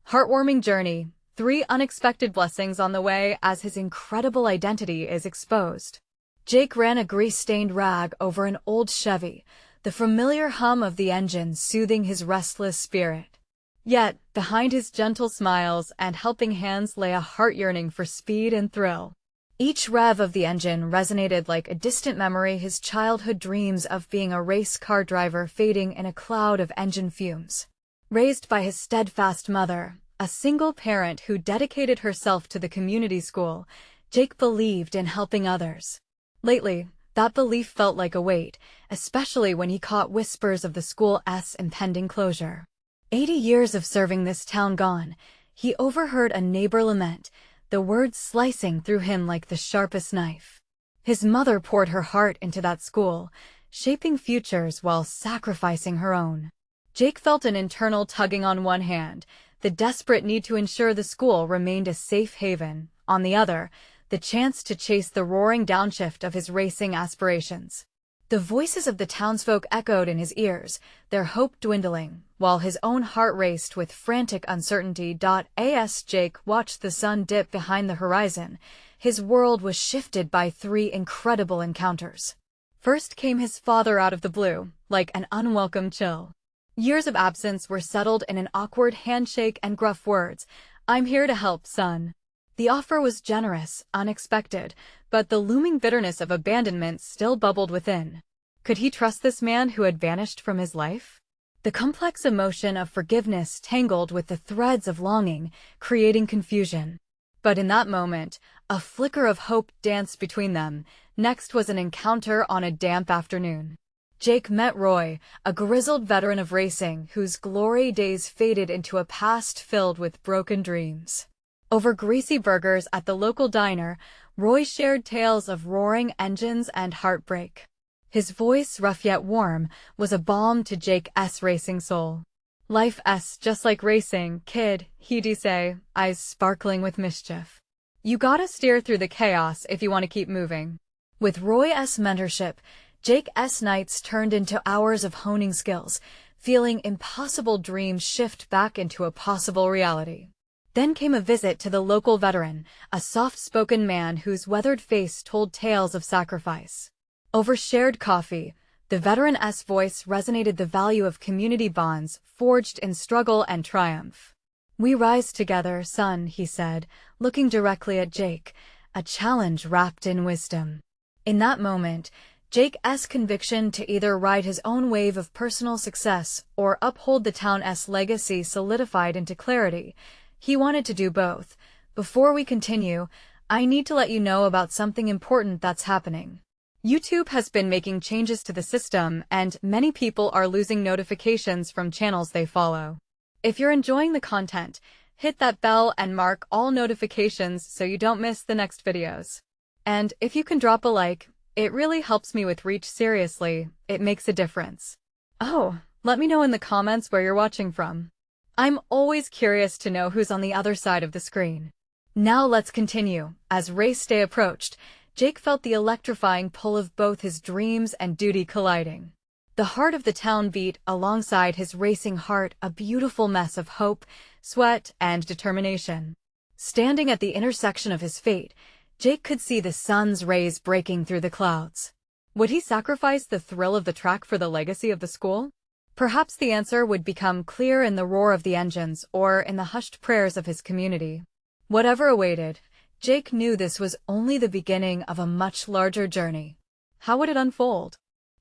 Heartwarming journey, 3 unexpected blessings on the way as his incredible identity is exposed. Jake ran a grease-stained rag over an old Chevy, the familiar hum of the engine soothing his restless spirit. Yet, behind his gentle smiles and helping hands lay a heart yearning for speed and thrill. Each rev of the engine resonated like a distant memory, his childhood dreams of being a race car driver fading in a cloud of engine fumes. Raised by his steadfast mother, a single parent who dedicated herself to the community school, Jake believed in helping others. Lately, that belief felt like a weight, especially when he caught whispers of the school's impending closure. 80 years of serving this town gone, he overheard a neighbor lament, the words slicing through him like the sharpest knife. His mother poured her heart into that school, shaping futures while sacrificing her own. Jake felt an internal tugging on one hand, the desperate need to ensure the school remained a safe haven, on the other, the chance to chase the roaring downshift of his racing aspirations. The voices of the townsfolk echoed in his ears, their hope dwindling, while his own heart raced with frantic uncertainty. As Jake watched the sun dip behind the horizon, his world was shifted by 3 incredible encounters. First came his father out of the blue, like an unwelcome chill. Years of absence were settled in an awkward handshake and gruff words, "I'm here to help, son." The offer was generous, unexpected, but the looming bitterness of abandonment still bubbled within. Could he trust this man who had vanished from his life? The complex emotion of forgiveness tangled with the threads of longing, creating confusion. But in that moment, a flicker of hope danced between them. Next was an encounter on a damp afternoon. Jake met Roy, a grizzled veteran of racing whose glory days faded into a past filled with broken dreams. Over greasy burgers at the local diner, Roy shared tales of roaring engines and heartbreak. His voice, rough yet warm, was a balm to Jake's racing soul. "Life's just like racing, kid," he'd say, eyes sparkling with mischief. "You gotta steer through the chaos if you want to keep moving." With Roy's mentorship, Jake's nights turned into hours of honing skills, feeling impossible dreams shift back into a possible reality. Then came a visit to the local veteran, a soft-spoken man whose weathered face told tales of sacrifice. Over shared coffee, the veteran's voice resonated the value of community bonds forged in struggle and triumph. "We rise together, son," he said, looking directly at Jake, a challenge wrapped in wisdom. In that moment, Jake's conviction to either ride his own wave of personal success or uphold the town's legacy solidified into clarity. He wanted to do both. Before we continue, I need to let you know about something important that's happening. YouTube has been making changes to the system, and many people are losing notifications from channels they follow. If you're enjoying the content, hit that bell and mark all notifications so you don't miss the next videos. And if you can drop a like, it really helps me with reach. Seriously, it makes a difference. Oh, let me know in the comments where you're watching from. I'm always curious to know who's on the other side of the screen. Now let's continue. As race day approached, Jake felt the electrifying pull of both his dreams and duty colliding. The heart of the town beat alongside his racing heart, a beautiful mess of hope, sweat, and determination. Standing at the intersection of his fate, Jake could see the sun's rays breaking through the clouds. Would he sacrifice the thrill of the track for the legacy of the school? Perhaps the answer would become clear in the roar of the engines or in the hushed prayers of his community. Whatever awaited, Jake knew this was only the beginning of a much larger journey. How would it unfold?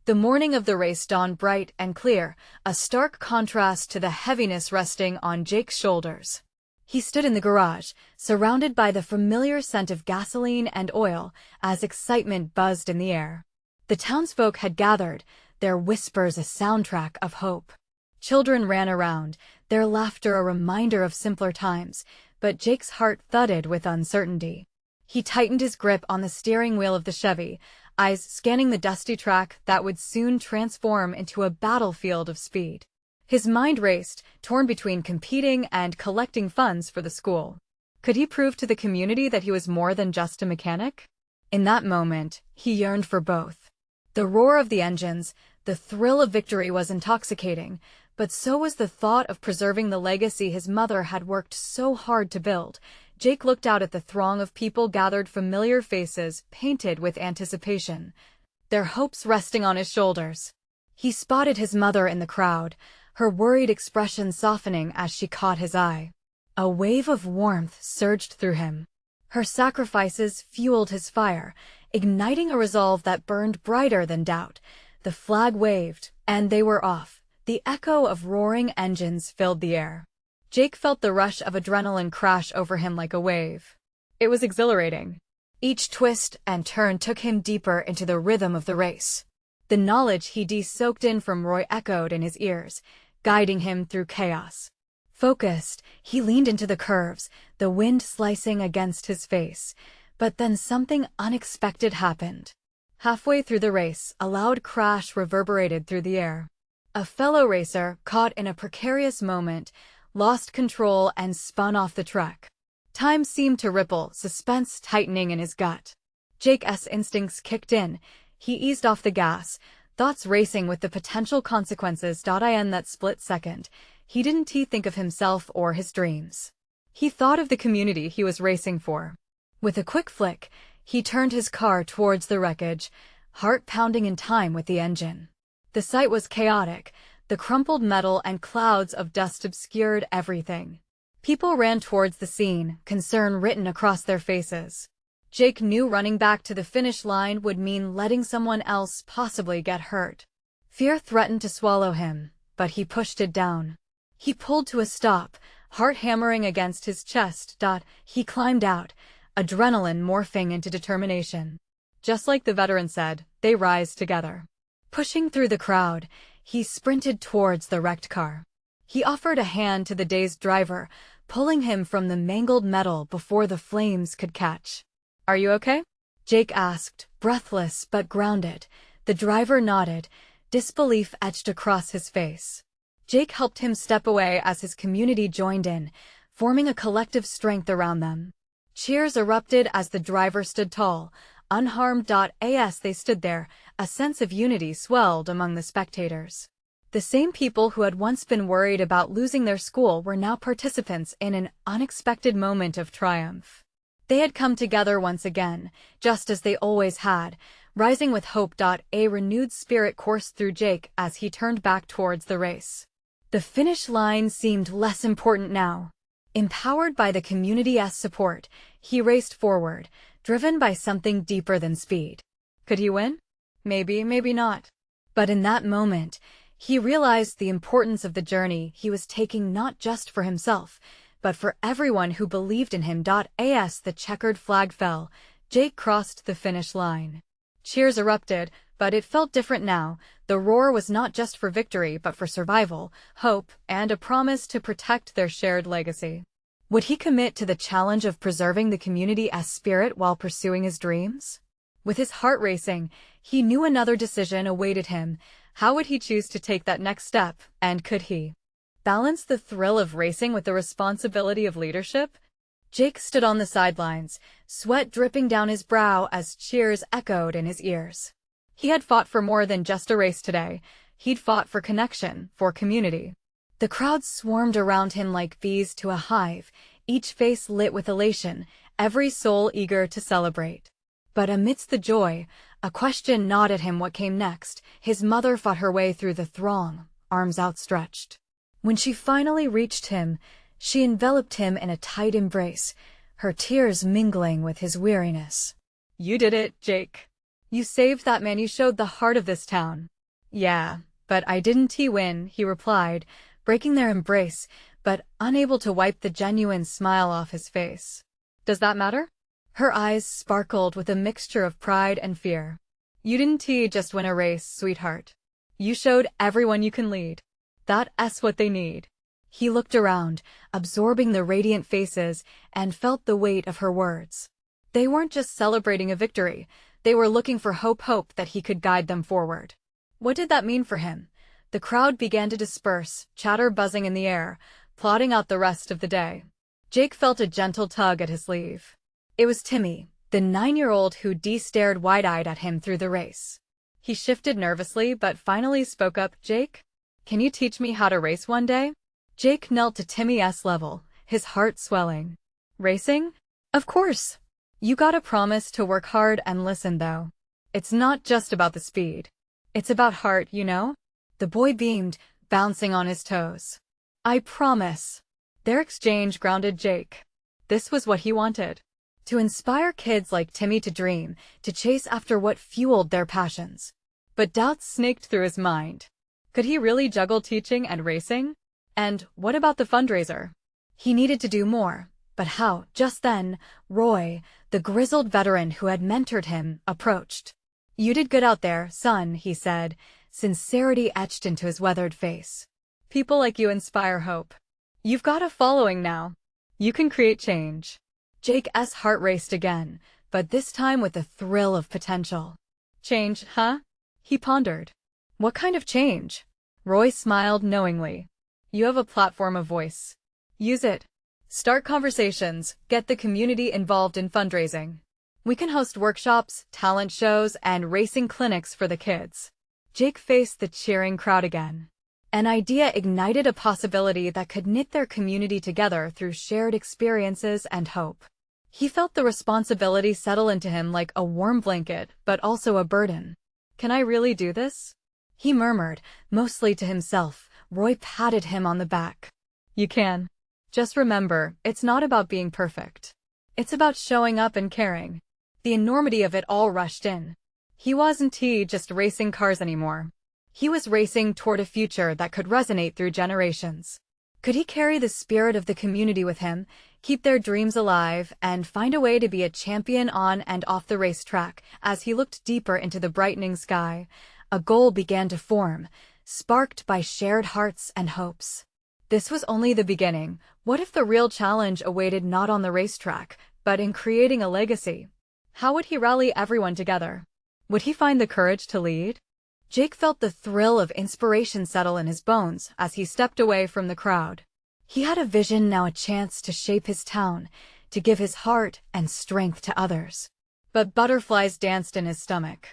The morning of the race dawned bright and clear, a stark contrast to the heaviness resting on Jake's shoulders. He stood in the garage, surrounded by the familiar scent of gasoline and oil, as excitement buzzed in the air. The townsfolk had gathered, their whispers a soundtrack of hope. Children ran around, their laughter a reminder of simpler times, but Jake's heart thudded with uncertainty. He tightened his grip on the steering wheel of the Chevy, eyes scanning the dusty track that would soon transform into a battlefield of speed. His mind raced, torn between competing and collecting funds for the school. Could he prove to the community that he was more than just a mechanic? In that moment, he yearned for both. The roar of the engines, the thrill of victory was intoxicating, But so was the thought of preserving the legacy his mother had worked so hard to build. Jake looked out at the throng of people gathered, familiar faces painted with anticipation, their hopes resting on his shoulders. He spotted his mother in the crowd, her worried expression softening as she caught his eye. A wave of warmth surged through him. Her sacrifices fueled his fire, igniting a resolve that burned brighter than doubt. The flag waved, and they were off. The echo of roaring engines filled the air. Jake felt the rush of adrenaline crash over him like a wave. It was exhilarating. Each twist and turn took him deeper into the rhythm of the race. The knowledge he'd soaked in from Roy echoed in his ears, guiding him through chaos. Focused, he leaned into the curves, the wind slicing against his face. But then something unexpected happened. Halfway through the race, a loud crash reverberated through the air. A fellow racer, caught in a precarious moment, lost control and spun off the track. Time seemed to ripple, suspense tightening in his gut. Jake's instincts kicked in. He eased off the gas, thoughts racing with the potential consequences. In that split second, he didn't think of himself or his dreams. He thought of the community he was racing for. With a quick flick, he turned his car towards the wreckage, heart pounding in time with the engine. The sight was chaotic. The crumpled metal and clouds of dust obscured everything. People ran towards the scene, concern written across their faces. Jake knew running back to the finish line would mean letting someone else possibly get hurt. Fear threatened to swallow him, but he pushed it down. He pulled to a stop, heart hammering against his chest. He climbed out, adrenaline morphing into determination. Just like the veteran said, they rise together. Pushing through the crowd, he sprinted towards the wrecked car. He offered a hand to the dazed driver, pulling him from the mangled metal before the flames could catch. "Are you okay?" Jake asked, breathless but grounded. The driver nodded, disbelief etched across his face. Jake helped him step away as his community joined in, forming a collective strength around them. Cheers erupted as the driver stood tall, unharmed. As they stood there, a sense of unity swelled among the spectators. The same people who had once been worried about losing their school were now participants in an unexpected moment of triumph. They had come together once again, just as they always had, rising with hope. A renewed spirit coursed through Jake as he turned back towards the race. The finish line seemed less important now. Empowered by the community's support, he raced forward, driven by something deeper than speed. Could he win? Maybe, maybe not. But in that moment, he realized the importance of the journey he was taking, not just for himself, but for everyone who believed in him. As the checkered flag fell, Jake crossed the finish line. Cheers erupted, but it felt different now. The roar was not just for victory but for survival, hope, and a promise to protect their shared legacy. Would he commit to the challenge of preserving the community's spirit while pursuing his dreams? With his heart racing, he knew another decision awaited him. How would he choose to take that next step, and could he balance the thrill of racing with the responsibility of leadership? Jake stood on the sidelines, sweat dripping down his brow as cheers echoed in his ears. He had fought for more than just a race today. He'd fought for connection, for community. The crowd swarmed around him like bees to a hive, each face lit with elation, every soul eager to celebrate. But amidst the joy, a question gnawed at him. What came next? His mother fought her way through the throng, arms outstretched. When she finally reached him, she enveloped him in a tight embrace, her tears mingling with his weariness. "You did it, Jake. You saved that man. You showed the heart of this town." "Yeah, but I didn't win," he replied, breaking their embrace, but unable to wipe the genuine smile off his face. "Does that matter?" Her eyes sparkled with a mixture of pride and fear. "You didn't just win a race, sweetheart. You showed everyone you can lead. That's what they need." He looked around, absorbing the radiant faces, and felt the weight of her words. They weren't just celebrating a victory, they were looking for hope that he could guide them forward. What did that mean for him? The crowd began to disperse, chatter buzzing in the air, plotting out the rest of the day. Jake felt a gentle tug at his sleeve. It was Timmy, the 9-year-old who stared wide-eyed at him through the race. He shifted nervously but finally spoke up. "Jake, Can you teach me how to race one day? Jake knelt to Timmy's level, his heart swelling. Racing? Of course. You gotta promise to work hard and listen though. It's not just about the speed. It's about heart, you know? The boy beamed, bouncing on his toes. I promise. Their exchange grounded Jake. This was what he wanted. To inspire kids like Timmy to dream, to chase after what fueled their passions. But doubts snaked through his mind. Could he really juggle teaching and racing? And what about the fundraiser? He needed to do more. But how? Just then, Roy, the grizzled veteran who had mentored him, approached. You did good out there, son, he said, sincerity etched into his weathered face. People like you inspire hope. You've got a following now. You can create change. Jake's heart raced again, but this time with a thrill of potential. Change, huh? He pondered. What kind of change? Roy smiled knowingly. You have a platform of voice. Use it. Start conversations, get the community involved in fundraising. We can host workshops, talent shows, and racing clinics for the kids. Jake faced the cheering crowd again. An idea ignited a possibility that could knit their community together through shared experiences and hope. He felt the responsibility settle into him like a warm blanket, but also a burden. Can I really do this? He murmured, mostly to himself. Roy patted him on the back. You can. Just remember, it's not about being perfect. It's about showing up and caring. The enormity of it all rushed in. He wasn't just racing cars anymore. He was racing toward a future that could resonate through generations. Could he carry the spirit of the community with him, keep their dreams alive, and find a way to be a champion on and off the racetrack? As he looked deeper into the brightening sky, a goal began to form, sparked by shared hearts and hopes. This was only the beginning. What if the real challenge awaited not on the racetrack, but in creating a legacy? How would he rally everyone together? Would he find the courage to lead? Jake felt the thrill of inspiration settle in his bones as he stepped away from the crowd. He had a vision, now a chance to shape his town, to give his heart and strength to others. But butterflies danced in his stomach.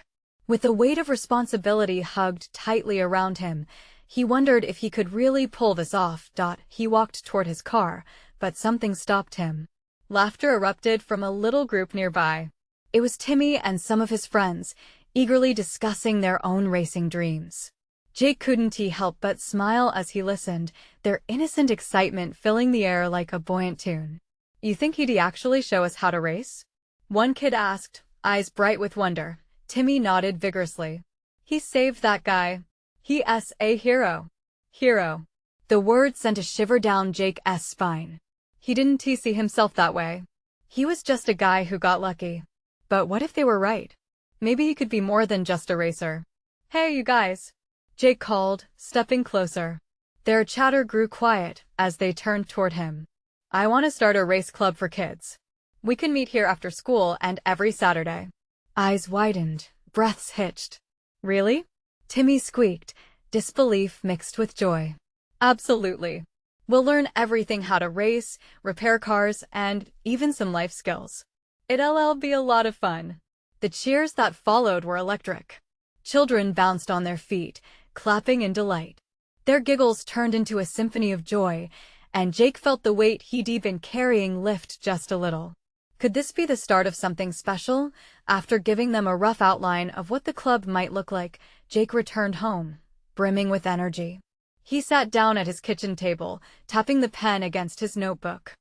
With the weight of responsibility hugged tightly around him, he wondered if he could really pull this off. He walked toward his car, but something stopped him. Laughter erupted from a little group nearby. It was Timmy and some of his friends, eagerly discussing their own racing dreams. Jake couldn't help but smile as he listened, their innocent excitement filling the air like a buoyant tune. You think he'd actually show us how to race? One kid asked, eyes bright with wonder. Timmy nodded vigorously. He saved that guy. He's a hero. Hero. The word sent a shiver down Jake's spine. He didn't see himself that way. He was just a guy who got lucky. But what if they were right? Maybe he could be more than just a racer. Hey, you guys. Jake called, stepping closer. Their chatter grew quiet as they turned toward him. I want to start a race club for kids. We can meet here after school and every Saturday. Eyes widened, breaths hitched. Really? Timmy squeaked, disbelief mixed with joy. Absolutely. We'll learn everything: how to race, repair cars, and even some life skills. It'll be a lot of fun. The cheers that followed were electric. Children bounced on their feet, clapping in delight. Their giggles turned into a symphony of joy, and Jake felt the weight he'd been carrying lift just a little. Could this be the start of something special? After giving them a rough outline of what the club might look like, Jake returned home, brimming with energy. He sat down at his kitchen table, tapping the pen against his notebook.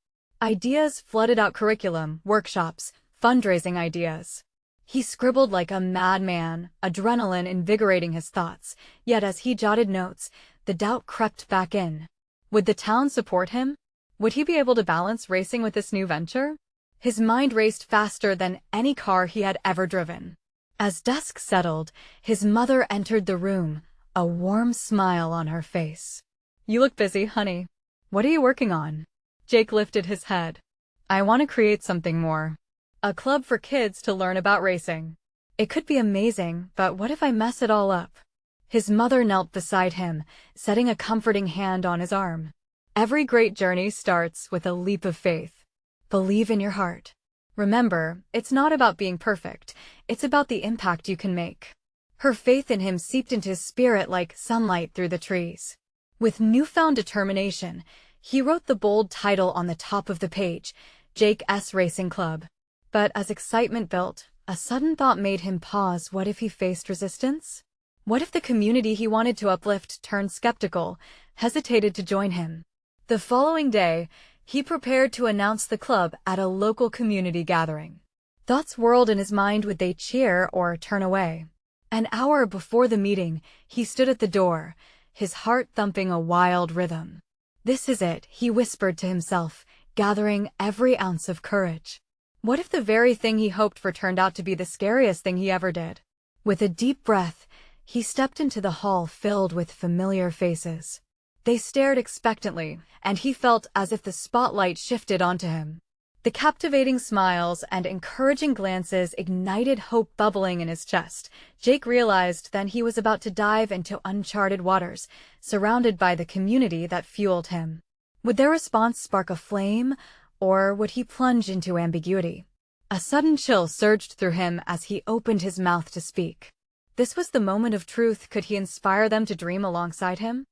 Ideas flooded out: curriculum, workshops, fundraising ideas. He scribbled like a madman, adrenaline invigorating his thoughts, yet as he jotted notes, the doubt crept back in. Would the town support him? Would he be able to balance racing with this new venture? His mind raced faster than any car he had ever driven. As dusk settled, his mother entered the room, a warm smile on her face. You look busy, honey. What are you working on? Jake lifted his head. I want to create something more. A club for kids to learn about racing. It could be amazing, but what if I mess it all up? His mother knelt beside him, setting a comforting hand on his arm. Every great journey starts with a leap of faith. Believe in your heart. Remember, it's not about being perfect, it's about the impact you can make. Her faith in him seeped into his spirit like sunlight through the trees. With newfound determination, he wrote the bold title on the top of the page, Jake's Racing Club. But as excitement built, a sudden thought made him pause. What if he faced resistance? What if the community he wanted to uplift turned skeptical, hesitated to join him? The following day, he prepared to announce the club at a local community gathering. Thoughts whirled in his mind. Would they cheer or turn away? An hour before the meeting, he stood at the door, his heart thumping a wild rhythm. This is it, he whispered to himself, gathering every ounce of courage. What if the very thing he hoped for turned out to be the scariest thing he ever did? With a deep breath, he stepped into the hall filled with familiar faces. They stared expectantly, and he felt as if the spotlight shifted onto him. The captivating smiles and encouraging glances ignited hope bubbling in his chest. Jake realized then he was about to dive into uncharted waters, surrounded by the community that fueled him. Would their response spark a flame, or would he plunge into ambiguity? A sudden chill surged through him as he opened his mouth to speak. This was the moment of truth. Could he inspire them to dream alongside him?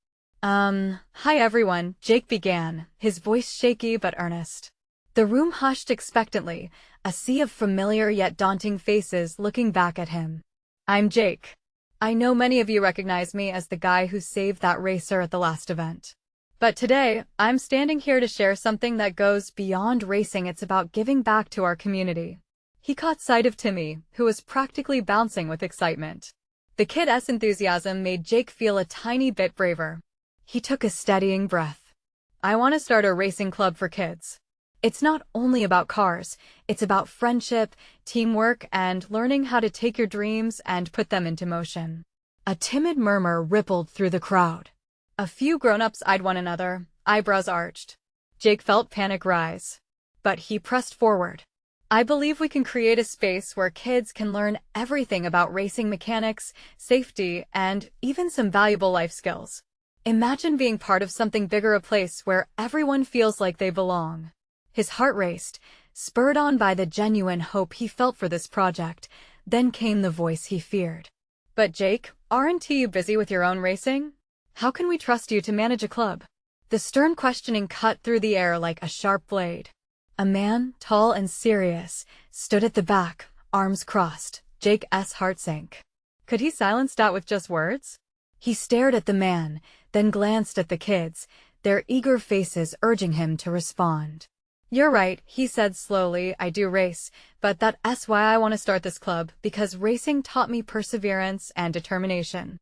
Hi everyone, Jake began, his voice shaky but earnest. The room hushed expectantly, a sea of familiar yet daunting faces looking back at him. I'm Jake. I know many of you recognize me as the guy who saved that racer at the last event. But today, I'm standing here to share something that goes beyond racing. It's about giving back to our community. He caught sight of Timmy, who was practically bouncing with excitement. The kid's enthusiasm made Jake feel a tiny bit braver. He took a steadying breath. I want to start a racing club for kids. It's not only about cars, it's about friendship, teamwork, and learning how to take your dreams and put them into motion. A timid murmur rippled through the crowd. A few grown-ups eyed one another, eyebrows arched. Jake felt panic rise. But he pressed forward. I believe we can create a space where kids can learn everything about racing mechanics, safety, and even some valuable life skills. Imagine being part of something bigger, a place where everyone feels like they belong. His heart raced, spurred on by the genuine hope he felt for this project. Then came the voice he feared. But Jake, aren't you busy with your own racing? How can we trust you to manage a club? The stern questioning cut through the air like a sharp blade. A man, tall and serious, stood at the back, arms crossed. Jake's heart sank. Could he silence doubt with just words? He stared at the man, then glanced at the kids, their eager faces urging him to respond. You're right, he said slowly, I do race, but that's why I want to start this club, because racing taught me perseverance and determination.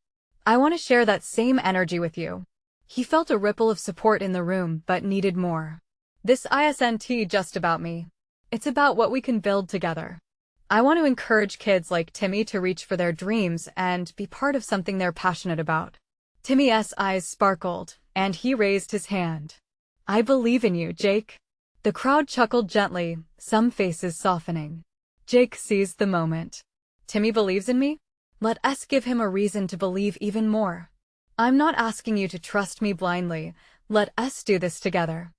I want to share that same energy with you. He felt a ripple of support in the room, but needed more. This isn't just about me. It's about what we can build together. I want to encourage kids like Timmy to reach for their dreams and be part of something they're passionate about. Timmy's eyes sparkled, and he raised his hand. I believe in you, Jake. The crowd chuckled gently, some faces softening. Jake seized the moment. Timmy believes in me? Let us give him a reason to believe even more. I'm not asking you to trust me blindly. Let us do this together.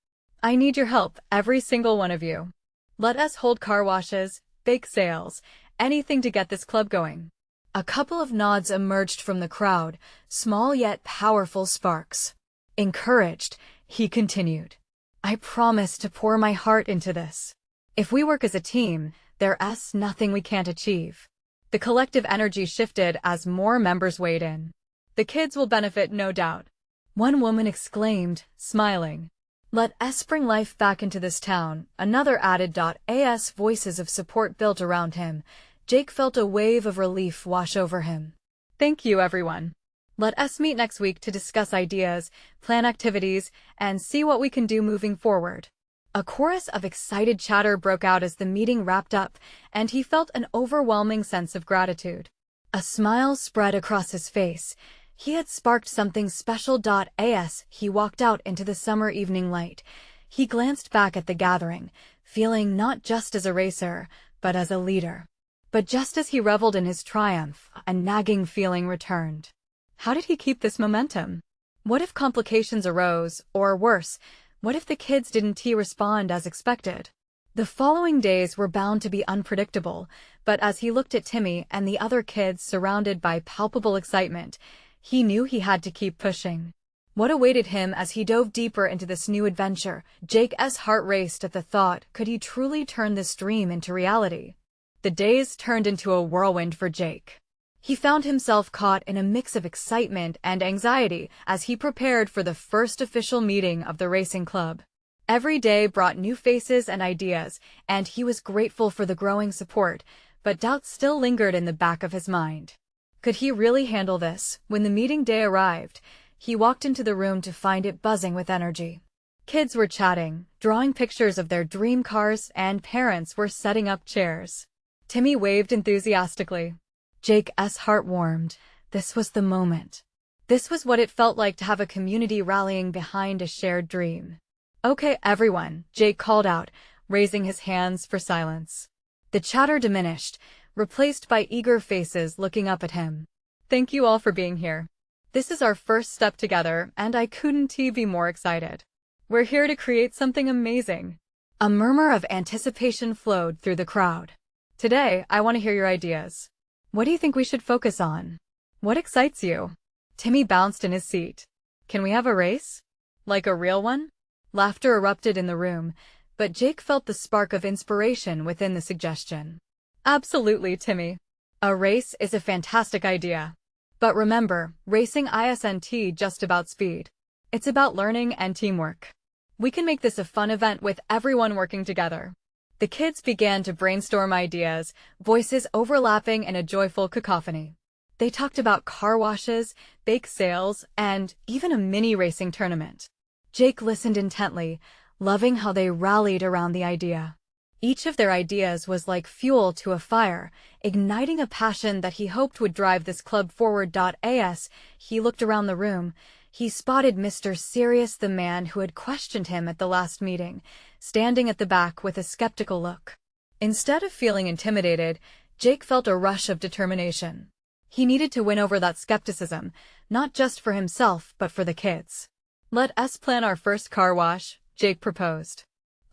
I need your help, every single one of you. Let us hold car washes, bake sales, anything to get this club going. A couple of nods emerged from the crowd, small yet powerful sparks. Encouraged, he continued. I promise to pour my heart into this. If we work as a team, there's nothing we can't achieve. The collective energy shifted as more members weighed in. The kids will benefit, no doubt. One woman exclaimed, smiling. Let us bring life back into this town, another added. As voices of support built around him, Jake felt a wave of relief wash over him. Thank you, everyone. Let us meet next week to discuss ideas, plan activities, and see what we can do moving forward. A chorus of excited chatter broke out as the meeting wrapped up, and he felt an overwhelming sense of gratitude. A smile spread across his face. He had sparked something special. As he walked out into the summer evening light, he glanced back at the gathering, feeling not just as a racer, but as a leader. But just as he reveled in his triumph, a nagging feeling returned. How did he keep this momentum? What if complications arose, or worse, what if the kids didn't respond as expected? The following days were bound to be unpredictable, but as he looked at Timmy and the other kids surrounded by palpable excitement, he knew he had to keep pushing. What awaited him as he dove deeper into this new adventure? Jake's heart raced at the thought, could he truly turn this dream into reality? The days turned into a whirlwind for Jake. He found himself caught in a mix of excitement and anxiety as he prepared for the first official meeting of the racing club. Every day brought new faces and ideas, and he was grateful for the growing support, but doubt still lingered in the back of his mind. Could he really handle this? When the meeting day arrived, he walked into the room to find it buzzing with energy. Kids were chatting, drawing pictures of their dream cars, and parents were setting up chairs. Timmy waved enthusiastically. Jake's heart warmed. This was the moment. This was what it felt like to have a community rallying behind a shared dream. Okay, everyone, Jake called out, raising his hands for silence. The chatter diminished, replaced by eager faces looking up at him. Thank you all for being here. This is our first step together, and I couldn't be more excited. We're here to create something amazing. A murmur of anticipation flowed through the crowd. Today, I want to hear your ideas. What do you think we should focus on? What excites you? Timmy bounced in his seat. Can we have a race? Like a real one? Laughter erupted in the room, but Jake felt the spark of inspiration within the suggestion. Absolutely, Timmy. A race is a fantastic idea. But remember, racing isn't just about speed. It's about learning and teamwork. We can make this a fun event with everyone working together. The kids began to brainstorm ideas, voices overlapping in a joyful cacophony. They talked about car washes, bake sales, and even a mini racing tournament. Jake listened intently, loving how they rallied around the idea. Each of their ideas was like fuel to a fire, igniting a passion that he hoped would drive this club forward. As he looked around the room, he spotted Mr. Serious, the man who had questioned him at the last meeting, standing at the back with a skeptical look. Instead of feeling intimidated, Jake felt a rush of determination. He needed to win over that skepticism, not just for himself but for the kids. Let us plan our first car wash, Jake proposed.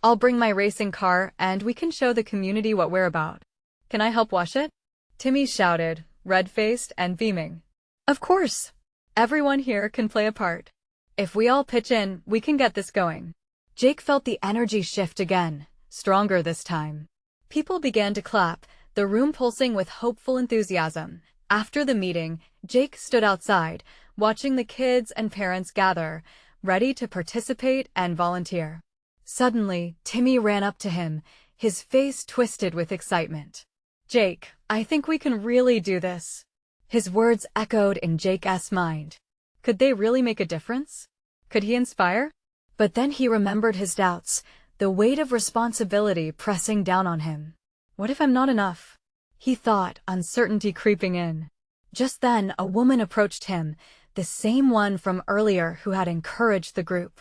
I'll bring my racing car and we can show the community what we're about. Can I help wash it? Timmy shouted, red-faced and beaming. Of course! Everyone here can play a part. If we all pitch in, we can get this going. Jake felt the energy shift again, stronger this time. People began to clap, the room pulsing with hopeful enthusiasm. After the meeting, Jake stood outside, watching the kids and parents gather, ready to participate and volunteer. Suddenly, Timmy ran up to him, his face twisted with excitement. Jake, I think we can really do this. His words echoed in Jake's mind. Could they really make a difference? Could he inspire? But then he remembered his doubts, the weight of responsibility pressing down on him. What if I'm not enough? He thought, uncertainty creeping in. Just then, a woman approached him, the same one from earlier who had encouraged the group.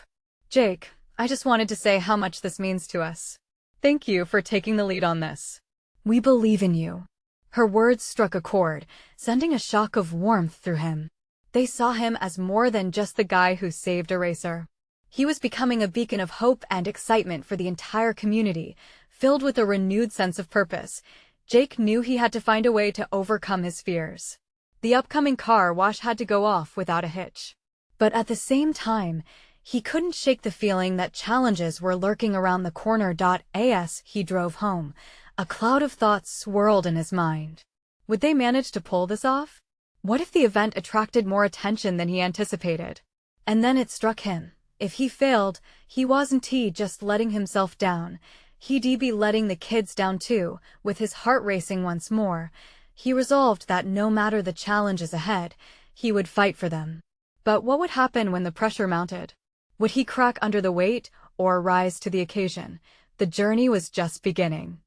Jake, I just wanted to say how much this means to us. Thank you for taking the lead on this. We believe in you. Her words struck a chord, sending a shock of warmth through him. They saw him as more than just the guy who saved a racer. He was becoming a beacon of hope and excitement for the entire community, filled with a renewed sense of purpose. Jake knew he had to find a way to overcome his fears. The upcoming car wash had to go off without a hitch. But at the same time, he couldn't shake the feeling that challenges were lurking around the corner. As he drove home, a cloud of thoughts swirled in his mind. Would they manage to pull this off? What if the event attracted more attention than he anticipated? And then it struck him. If he failed, he wasn't just letting himself down. He'd be letting the kids down too. With his heart racing once more, he resolved that no matter the challenges ahead, he would fight for them. But what would happen when the pressure mounted? Would he crack under the weight or rise to the occasion? The journey was just beginning.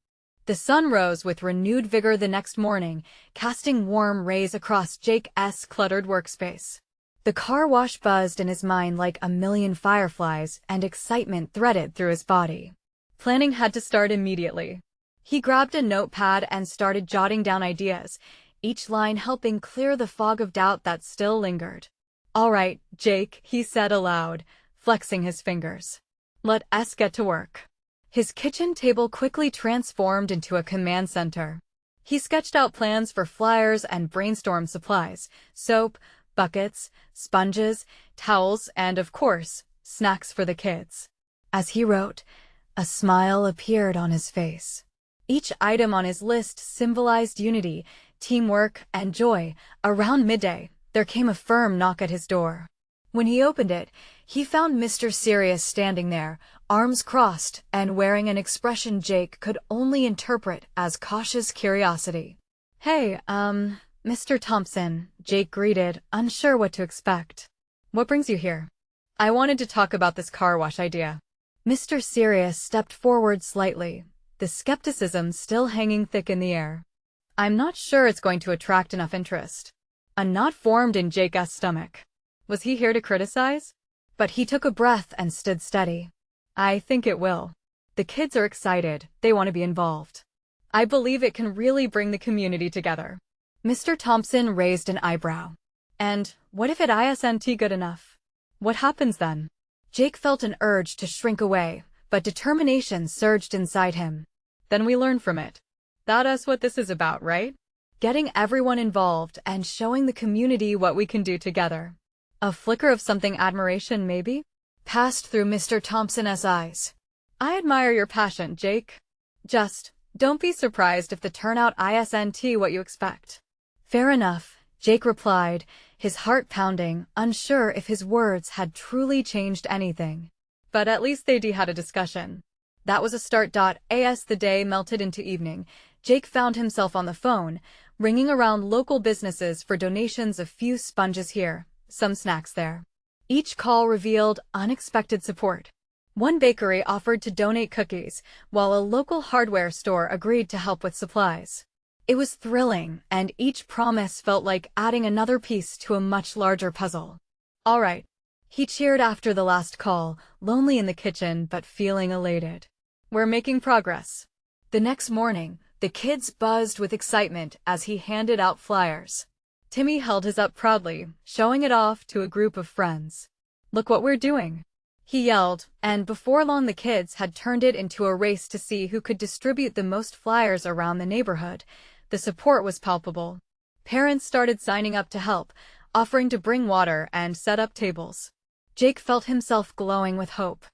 The sun rose with renewed vigor the next morning, casting warm rays across Jake's cluttered workspace. The car wash buzzed in his mind like a million fireflies, and excitement threaded through his body. Planning had to start immediately. He grabbed a notepad and started jotting down ideas, each line helping clear the fog of doubt that still lingered. All right, Jake, he said aloud, flexing his fingers. Let us get to work. His kitchen table quickly transformed into a command center. He sketched out plans for flyers and brainstormed supplies: soap, buckets, sponges, towels, and, of course, snacks for the kids. As he wrote, a smile appeared on his face. Each item on his list symbolized unity, teamwork, and joy. Around midday, there came a firm knock at his door. When he opened it, he found Mr. Sirius standing there, arms crossed and wearing an expression Jake could only interpret as cautious curiosity. "Hey, Mr. Thompson," Jake greeted, unsure what to expect. "What brings you here?" "I wanted to talk about this car wash idea." Mr. Sirius stepped forward slightly, the skepticism still hanging thick in the air. "I'm not sure it's going to attract enough interest." A knot formed in Jake's stomach. Was he here to criticize? But he took a breath and stood steady. "I think it will. The kids are excited, they want to be involved. I believe it can really bring the community together." Mr. Thompson raised an eyebrow. "And what if it isn't good enough? What happens then?" Jake felt an urge to shrink away, but determination surged inside him. "Then we learn from it. That's what this is about, right? Getting everyone involved and showing the community what we can do together." A flicker of something admiration, maybe, passed through Mr. Thompson's eyes. "I admire your passion, Jake. Just don't be surprised if the turnout isn't what you expect." "Fair enough," Jake replied, his heart pounding, unsure if his words had truly changed anything. But at least they had a discussion. That was a start. As the day melted into evening, Jake found himself on the phone, ringing around local businesses for donations, a few sponges here, some snacks there. Each call revealed unexpected support. One bakery offered to donate cookies, while a local hardware store agreed to help with supplies. It was thrilling, and each promise felt like adding another piece to a much larger puzzle. "All right," he cheered after the last call, lonely in the kitchen but feeling elated. "We're making progress." The next morning, the kids buzzed with excitement as he handed out flyers. Timmy held his up proudly, showing it off to a group of friends. "Look what we're doing," he yelled, and before long the kids had turned it into a race to see who could distribute the most flyers around the neighborhood. The support was palpable. Parents started signing up to help, offering to bring water and set up tables. Jake felt himself glowing with hope.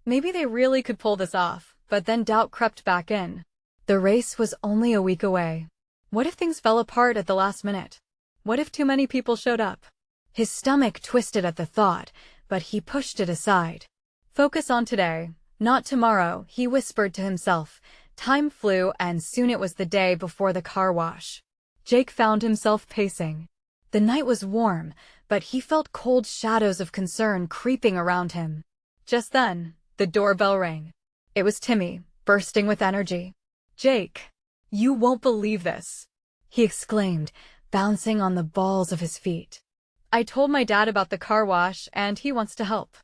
Maybe they really could pull this off, but then doubt crept back in. The race was only a week away. What if things fell apart at the last minute? What if too many people showed up? His stomach twisted at the thought, but he pushed it aside. "Focus on today, not tomorrow," he whispered to himself. Time flew, and soon it was the day before the car wash. Jake found himself pacing. The night was warm, but he felt cold shadows of concern creeping around him. Just then, the doorbell rang. It was Timmy, bursting with energy. "Jake, you won't believe this," he exclaimed, bouncing on the balls of his feet. "I told my dad about the car wash, and he wants to help."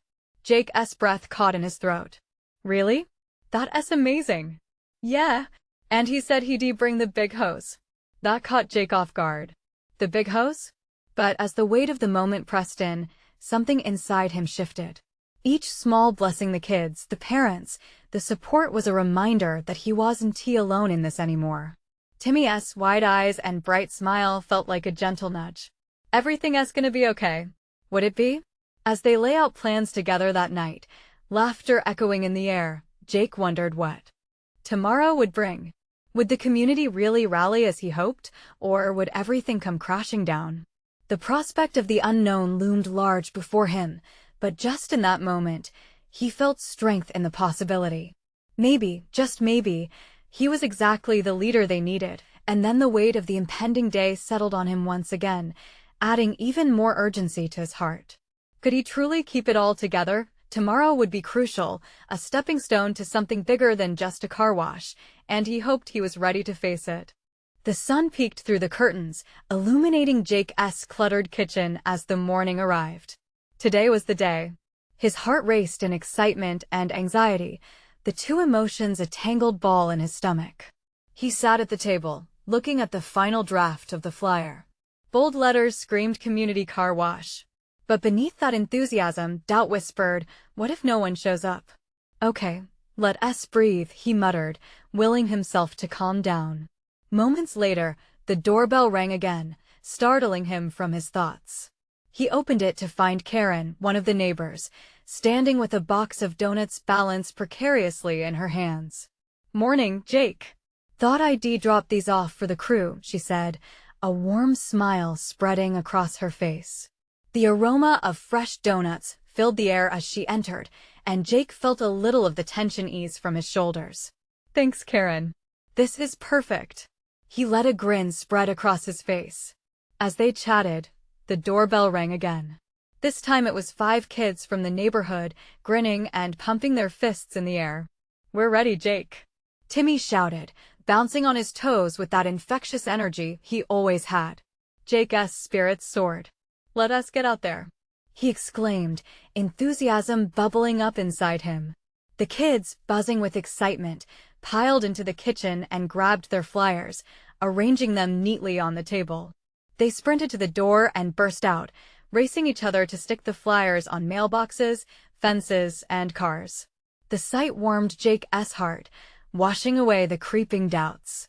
Jake's breath caught in his throat. "Really? That's amazing." "Yeah, and he said he'd bring the big hose." That caught Jake off guard. The big hose? But as the weight of the moment pressed in, something inside him shifted. Each small blessing, the kids, the parents, the support, was a reminder that he wasn't alone in this anymore. Timmy's wide eyes and bright smile felt like a gentle nudge. "Everything's gonna be okay." Would it be? As they lay out plans together that night, laughter echoing in the air, Jake wondered what tomorrow would bring. Would the community really rally as he hoped, or would everything come crashing down? The prospect of the unknown loomed large before him, but just in that moment, he felt strength in the possibility. Maybe, just maybe, he was exactly the leader they needed, and then the weight of the impending day settled on him once again, adding even more urgency to his heart. Could he truly keep it all together? Tomorrow would be crucial, a stepping stone to something bigger than just a car wash, and he hoped he was ready to face it. The sun peeked through the curtains, illuminating Jake's cluttered kitchen as the morning arrived. Today was the day. His heart raced in excitement and anxiety, the two emotions a tangled ball in his stomach. He sat at the table, looking at the final draft of the flyer. Bold letters screamed community car wash. But beneath that enthusiasm, doubt whispered, what if no one shows up? Okay, let us breathe, he muttered, willing himself to calm down. Moments later, the doorbell rang again, startling him from his thoughts. He opened it to find Karen, one of the neighbors, standing with a box of donuts balanced precariously in her hands. "Morning, Jake. Thought I'd drop these off for the crew," she said, a warm smile spreading across her face. The aroma of fresh donuts filled the air as she entered, and Jake felt a little of the tension ease from his shoulders. "Thanks, Karen. This is perfect." He let a grin spread across his face. As they chatted, the doorbell rang again. This time it was 5 kids from the neighborhood, grinning and pumping their fists in the air. "We're ready, Jake," Timmy shouted, bouncing on his toes with that infectious energy he always had. Jake's spirits soared. "Let us get out there," he exclaimed, enthusiasm bubbling up inside him. The kids, buzzing with excitement, piled into the kitchen and grabbed their flyers, arranging them neatly on the table. They sprinted to the door and burst out, racing each other to stick the flyers on mailboxes, fences, and cars. The sight warmed Jake's heart, washing away the creeping doubts.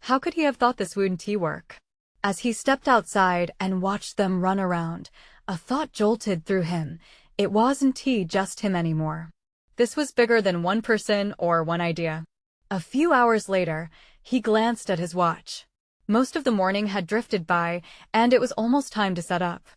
How could he have thought this wouldn't work? As he stepped outside and watched them run around, a thought jolted through him. It wasn't just him anymore. This was bigger than one person or one idea. A few hours later, he glanced at his watch. Most of the morning had drifted by, and it was almost time to set up.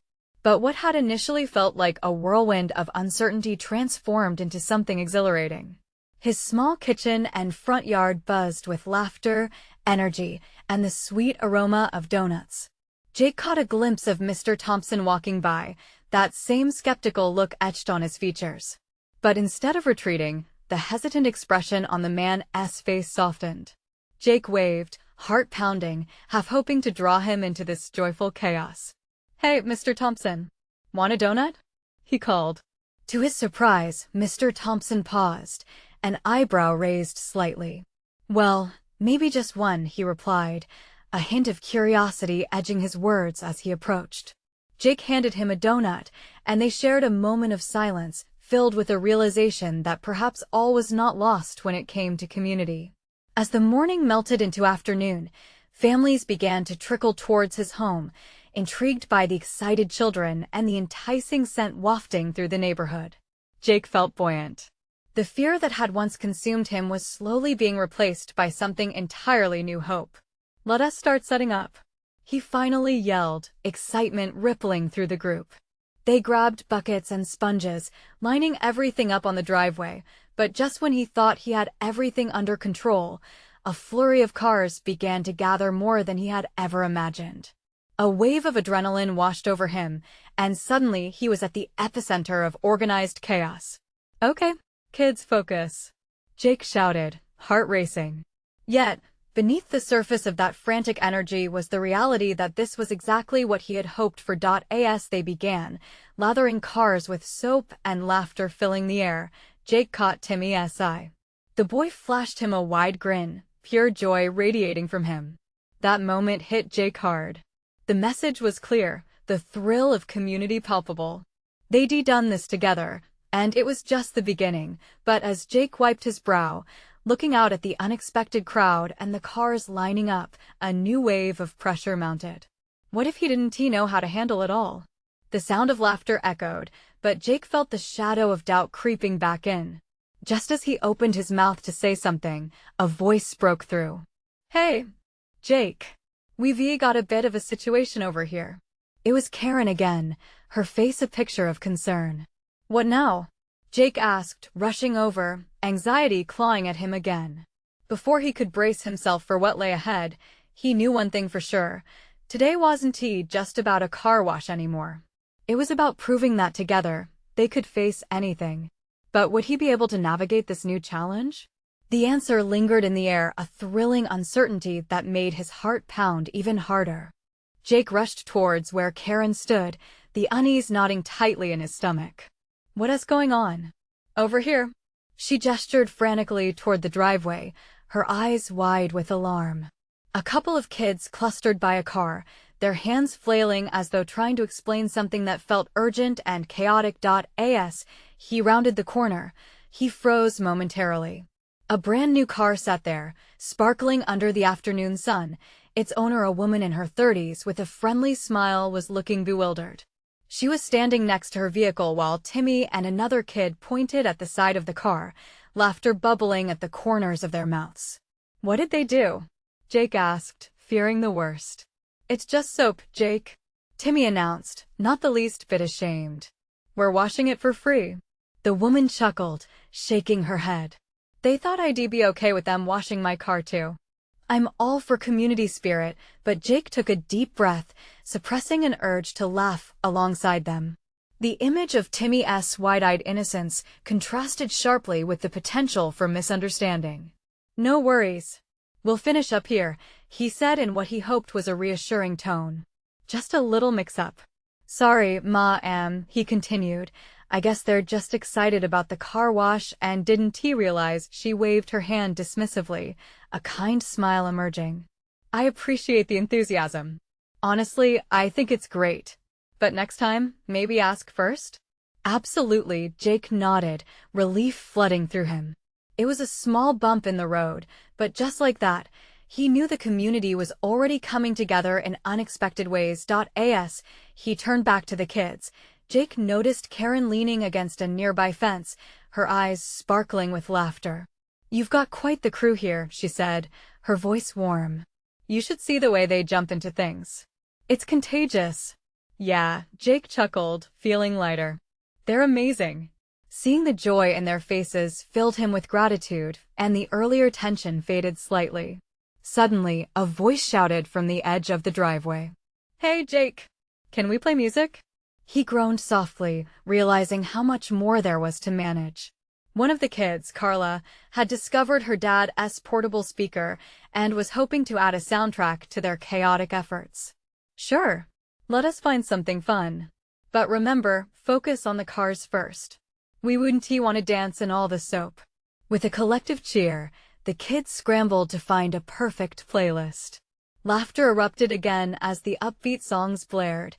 But what had initially felt like a whirlwind of uncertainty transformed into something exhilarating. His small kitchen and front yard buzzed with laughter, energy, and the sweet aroma of donuts. Jake caught a glimpse of Mr. Thompson walking by, that same skeptical look etched on his features. But instead of retreating, the hesitant expression on the man's face softened. Jake waved, heart pounding, half hoping to draw him into this joyful chaos. "Hey, Mr. Thompson. Want a donut?" he called. To his surprise, Mr. Thompson paused, an eyebrow raised slightly. "Well, maybe just one," he replied, a hint of curiosity edging his words as he approached. Jake handed him a donut, and they shared a moment of silence, filled with a realization that perhaps all was not lost when it came to community. As the morning melted into afternoon, families began to trickle towards his home, intrigued by the excited children and the enticing scent wafting through the neighborhood. Jake felt buoyant. The fear that had once consumed him was slowly being replaced by something entirely new: hope. "Let us start setting up," he finally yelled, excitement rippling through the group. They grabbed buckets and sponges, lining everything up on the driveway, but just when he thought he had everything under control, a flurry of cars began to gather, more than he had ever imagined. A wave of adrenaline washed over him, and suddenly he was at the epicenter of organized chaos. "Okay, kids, focus," Jake shouted, heart racing. Yet, beneath the surface of that frantic energy was the reality that this was exactly what he had hoped for. As they began, lathering cars with soap and laughter filling the air, Jake caught Timmy's eye. The boy flashed him a wide grin, pure joy radiating from him. That moment hit Jake hard. The message was clear, the thrill of community palpable. They'd done this together, and it was just the beginning. But as Jake wiped his brow, looking out at the unexpected crowd and the cars lining up, a new wave of pressure mounted. What if he didn't know how to handle it all? The sound of laughter echoed, but Jake felt the shadow of doubt creeping back in. Just as he opened his mouth to say something, a voice broke through. "Hey, Jake. We've got a bit of a situation over here." It was Karen again, her face a picture of concern. "What now?" Jake asked, rushing over, anxiety clawing at him again. Before he could brace himself for what lay ahead, he knew one thing for sure. Today wasn't just about a car wash anymore. It was about proving that together, they could face anything. But would he be able to navigate this new challenge? The answer lingered in the air, a thrilling uncertainty that made his heart pound even harder. Jake rushed towards where Karen stood, the unease knotting tightly in his stomach. "What is going on?" "Over here." She gestured frantically toward the driveway, her eyes wide with alarm. A couple of kids clustered by a car, their hands flailing as though trying to explain something that felt urgent and chaotic. As he rounded the corner, he froze momentarily. A brand new car sat there, sparkling under the afternoon sun. Its owner, a woman in her 30s with a friendly smile, was looking bewildered. She was standing next to her vehicle while Timmy and another kid pointed at the side of the car, laughter bubbling at the corners of their mouths. "What did they do?" Jake asked, fearing the worst. "It's just soap, Jake," Timmy announced, not the least bit ashamed. "We're washing it for free." The woman chuckled, shaking her head. "They thought I'd be okay with them washing my car too." I'm all for community spirit, but Jake took a deep breath, suppressing an urge to laugh alongside them. The image of Timmy's wide-eyed innocence contrasted sharply with the potential for misunderstanding. "No worries. We'll finish up here," he said in what he hoped was a reassuring tone. "Just a little mix-up." "Sorry, Ma, he continued. "I guess they're just excited about the car wash and didn't he realize?" She waved her hand dismissively, a kind smile emerging. "I appreciate the enthusiasm. Honestly, I think it's great. But next time, maybe ask first?" "Absolutely," Jake nodded, relief flooding through him. It was a small bump in the road, but just like that, he knew the community was already coming together in unexpected ways. As he turned back to the kids, Jake noticed Karen leaning against a nearby fence, her eyes sparkling with laughter. "You've got quite the crew here," she said, her voice warm. "You should see the way they jump into things. It's contagious." "Yeah," Jake chuckled, feeling lighter. "They're amazing." Seeing the joy in their faces filled him with gratitude, and the earlier tension faded slightly. Suddenly, a voice shouted from the edge of the driveway. "Hey, Jake! Can we play music?" He groaned softly, realizing how much more there was to manage. One of the kids, Carla, had discovered her dad's portable speaker and was hoping to add a soundtrack to their chaotic efforts. "Sure. Let us find something fun. But remember, focus on the cars first. We wouldn't want to dance in all the soap." With a collective cheer, the kids scrambled to find a perfect playlist. Laughter erupted again as the upbeat songs blared,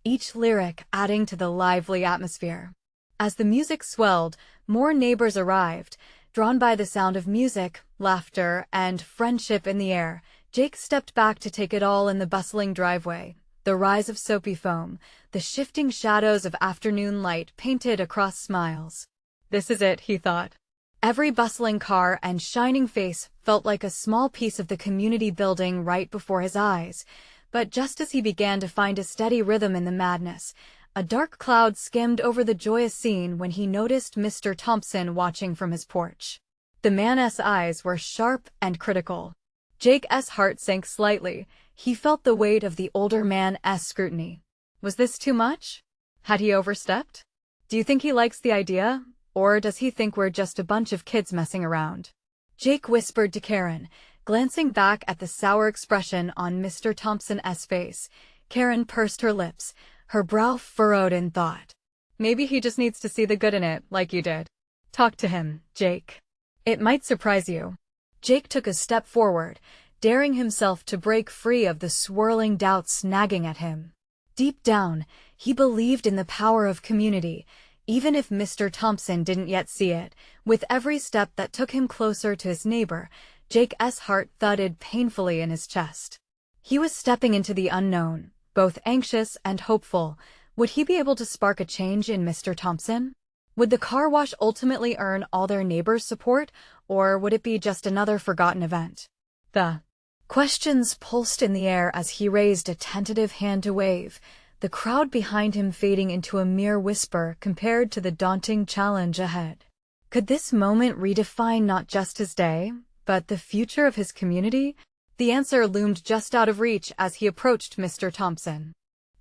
each lyric adding to the lively atmosphere. As the music swelled, more neighbors arrived, drawn by the sound of music, laughter, and friendship in the air. Jake stepped back to take it all in. The bustling driveway, the rise of soapy foam, the shifting shadows of afternoon light painted across smiles. "This is it," he thought. Every bustling car and shining face felt like a small piece of the community building right before his eyes. But just as he began to find a steady rhythm in the madness, a dark cloud skimmed over the joyous scene when he noticed Mr. Thompson watching from his porch. The man's eyes were sharp and critical. Jake's heart sank slightly. He felt the weight of the older man's scrutiny. Was this too much? Had he overstepped? "Do you think he likes the idea? Or does he think we're just a bunch of kids messing around?" Jake whispered to Karen, glancing back at the sour expression on Mr. Thompson's face. Karen pursed her lips, her brow furrowed in thought. "Maybe he just needs to see the good in it, like you did. Talk to him, Jake. It might surprise you." Jake took a step forward, daring himself to break free of the swirling doubts nagging at him. Deep down, he believed in the power of community, even if Mr. Thompson didn't yet see it. With every step that took him closer to his neighbor, Jake's heart thudded painfully in his chest. He was stepping into the unknown, both anxious and hopeful. Would he be able to spark a change in Mr. Thompson? Would the car wash ultimately earn all their neighbors' support, or would it be just another forgotten event? The questions pulsed in the air as he raised a tentative hand to wave, the crowd behind him fading into a mere whisper compared to the daunting challenge ahead. Could this moment redefine not just his day, but the future of his community? The answer loomed just out of reach as he approached Mr. Thompson.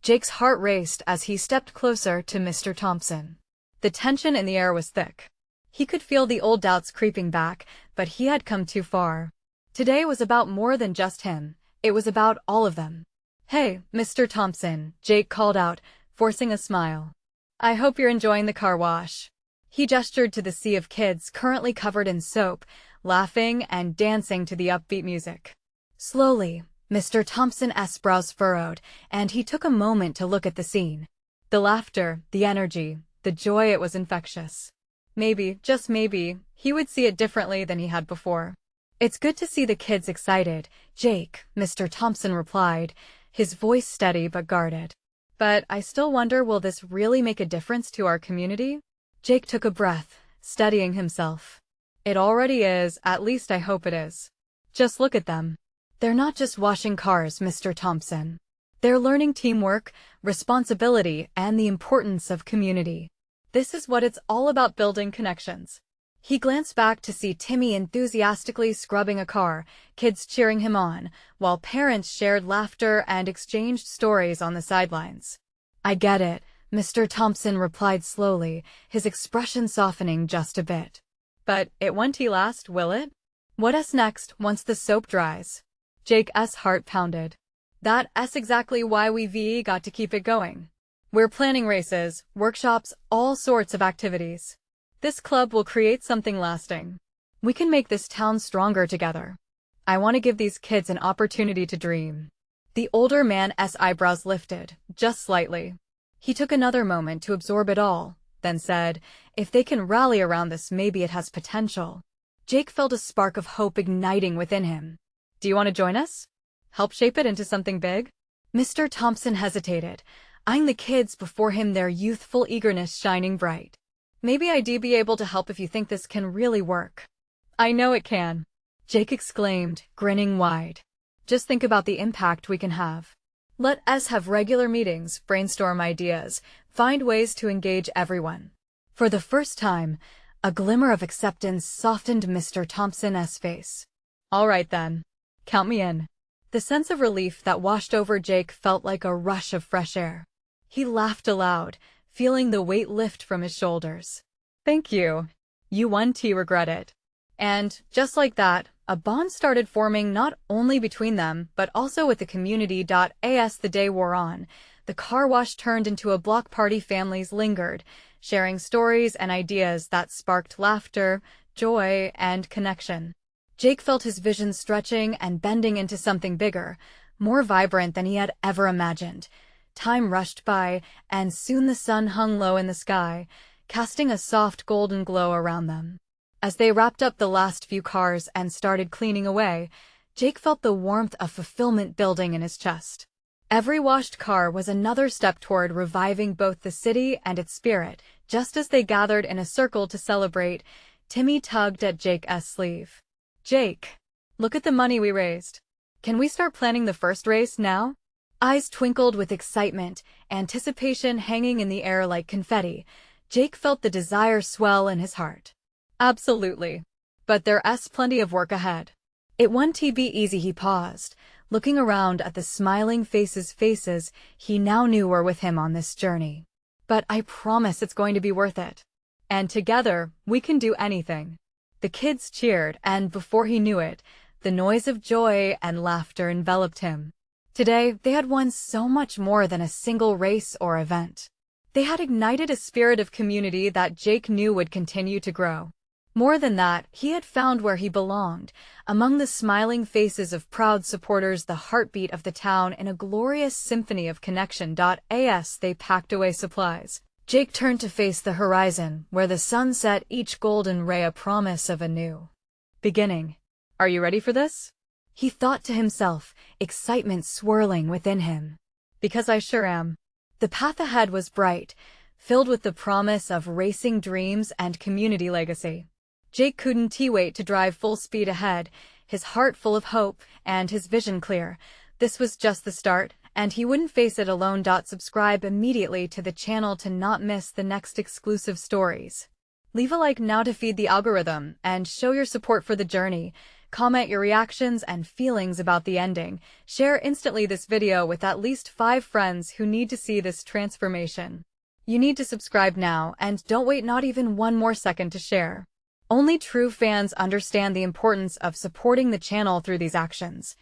Jake's heart raced as he stepped closer to Mr. Thompson. The tension in the air was thick. He could feel the old doubts creeping back, but he had come too far. Today was about more than just him. It was about all of them. "Hey, Mr. Thompson," Jake called out, forcing a smile. "I hope you're enjoying the car wash." He gestured to the sea of kids currently covered in soap, laughing and dancing to the upbeat music. Slowly, Mr. Thompson's brows furrowed, and he took a moment to look at the scene. The laughter, the energy, the joy, it was infectious. Maybe, just maybe, he would see it differently than he had before. "It's good to see the kids excited, Jake," Mr. Thompson replied, his voice steady but guarded. But I still wonder, will this really make a difference to our community? Jake took a breath, steadying himself. It already is, at least I hope it is. Just look at them. They're not just washing cars, Mr. Thompson. They're learning teamwork, responsibility, and the importance of community. This is what it's all about, building connections. He glanced back to see Timmy enthusiastically scrubbing a car, kids cheering him on, while parents shared laughter and exchanged stories on the sidelines. I get it, Mr. Thompson replied slowly, his expression softening just a bit. But it won't last, will it? What's next once the soap dries? Jake's heart pounded. That's exactly why we've got to keep it going. We're planning races, workshops, all sorts of activities. This club will create something lasting. We can make this town stronger together. I want to give these kids an opportunity to dream. The older man's eyebrows lifted, just slightly. He took another moment to absorb it all, then said, if they can rally around this, maybe it has potential. Jake felt a spark of hope igniting within him. Do you want to join us? Help shape it into something big? Mr. Thompson hesitated, eyeing the kids before him, their youthful eagerness shining bright. Maybe I'd be able to help if you think this can really work. I know it can, Jake exclaimed, grinning wide. Just think about the impact we can have. Let us have regular meetings, brainstorm ideas, find ways to engage everyone. For the first time, a glimmer of acceptance softened Mr. Thompson's face. All right then. Count me in. The sense of relief that washed over Jake felt like a rush of fresh air. He laughed aloud, feeling the weight lift from his shoulders. Thank you. You won't regret it. And, just like that, a bond started forming not only between them, but also with the community. As the day wore on, the car wash turned into a block party. Families lingered, sharing stories and ideas that sparked laughter, joy, and connection. Jake felt his vision stretching and bending into something bigger, more vibrant than he had ever imagined. Time rushed by, and soon the sun hung low in the sky, casting a soft golden glow around them. As they wrapped up the last few cars and started cleaning away, Jake felt the warmth of fulfillment building in his chest. Every washed car was another step toward reviving both the city and its spirit. Just as they gathered in a circle to celebrate, Timmy tugged at Jake's sleeve. Jake, look at the money we raised. Can we start planning the first race now? Eyes twinkled with excitement, anticipation hanging in the air like confetti. Jake felt the desire swell in his heart. Absolutely. But there's plenty of work ahead. It won't be easy. He paused, looking around at the smiling faces he now knew were with him on this journey. But I promise it's going to be worth it. And together, we can do anything. The kids cheered, and before he knew it, the noise of joy and laughter enveloped him. Today, they had won so much more than a single race or event. They had ignited a spirit of community that Jake knew would continue to grow. More than that, he had found where he belonged, among the smiling faces of proud supporters, the heartbeat of the town in a glorious symphony of connection. As they packed away supplies, Jake turned to face the horizon, where the sun set, each golden ray a promise of a new beginning. Are you ready for this? He thought to himself, excitement swirling within him. Because I sure am. The path ahead was bright, filled with the promise of racing dreams and community legacy. Jake couldn't wait to drive full speed ahead, his heart full of hope and his vision clear. This was just the start, and he wouldn't face it alone. Subscribe immediately to the channel to not miss the next exclusive stories. Leave a like now to feed the algorithm and show your support for the journey. Comment your reactions and feelings about the ending. Share instantly this video with at least 5 friends who need to see this transformation. You need to subscribe now and don't wait not even one more second to share. Only true fans understand the importance of supporting the channel through these actions.